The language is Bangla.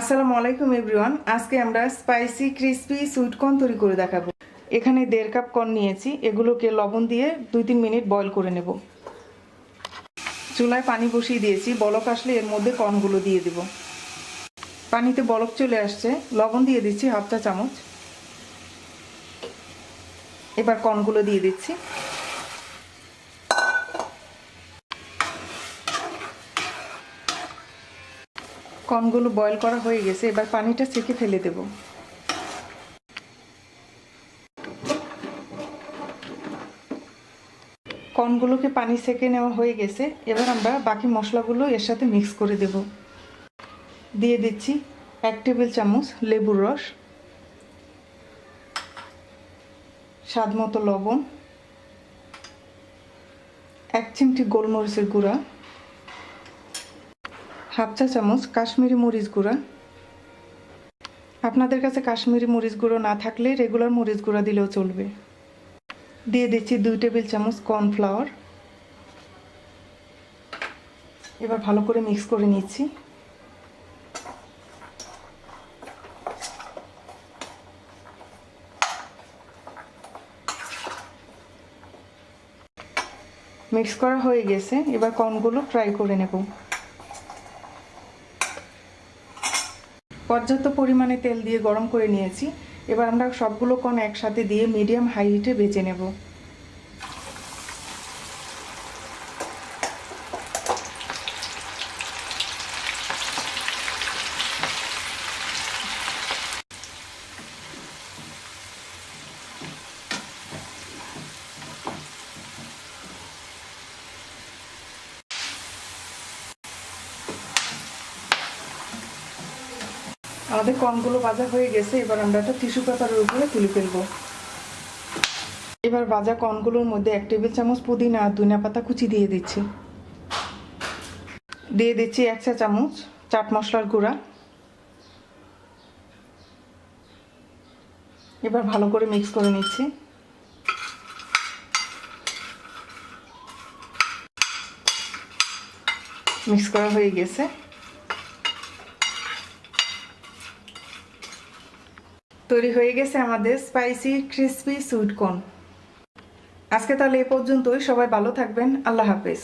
আসসালামু আলাইকুম এভরিওয়ান। আজকে আমরা স্পাইসি ক্রিসপি সুইট কর্ন তৈরি করে দেখাবো। এখানে 1.5 কাপ কর্ন নিয়েছি, এগুলোকে লবণ দিয়ে 2-3 মিনিট বয়ল করে নেব। চুলায় পানি বসিয়ে দিয়েছি, বলক আসলে এর মধ্যে কর্নগুলো দিয়ে দেব। পানিতে বলক চলে আসছে, লবণ দিয়ে দিচ্ছি হাফ চা চামচ। এবার কর্নগুলো দিয়ে দিচ্ছি। কর্নগুলো বয়ল করা হয়ে গেছে, এবার পানিটা ছেঁকে ফেলে দেব। কর্নগুলোকে পানি ছেঁকে নেওয়া হয়ে গেছে, এবার আমরা বাকি মশলাগুলো এর সাথে মিক্স করে দেব। দিয়ে দিচ্ছি 1 টেবিল চামচ লেবুর রস, স্বাদ মতো লবণ, 1 চিমটি গোলমরিচের গুঁড়া, হাফ চা চামচ কাশ্মীরি মরিচ গুঁড়া। আপনাদের কাছে কাশ্মীরি মরিচ গুঁড়ো না থাকলে রেগুলার মরিচ গুঁড়া দিলেও চলবে। দিয়ে দিচ্ছি 2 টেবিল চামচ কর্নফ্লাওয়ার। এবার ভালো করে মিক্স করে নিচ্ছি। মিক্স করা হয়ে গেছে, এবার কর্নগুলো ফ্রাই করে নেব। পর্যাপ্ত পরিমাণে তেল দিয়ে গরম করে নিয়েছি, এবার আমরা সবগুলো কর্ন একসাথে দিয়ে মিডিয়াম হাই হিটে ভেজে নেব। আমাদের কর্নগুলো ভাজা হয়ে গেছে, এবার আমরা একটা টিস্যু পেপারের উপরে তুলে ফেলবো। এবার ভাজা কর্নগুলোর মধ্যে 1 টেবিল চামচ পুদিনা আর ধনিয়া পাতা কুচি দিয়ে দিচ্ছি। দিয়ে দিচ্ছি 1 চা চামচ চাট মশলার গুঁড়া। এবার ভালো করে মিক্স করে নিচ্ছি। মিক্স করা হয়ে গেছে। তৈরি হয়ে গেছে আমাদের স্পাইসি ক্রিসপি সুইট কর্ন। আজকে তাহলে এ পর্যন্তই। সবাই ভালো থাকবেন। আল্লাহ হাফেজ।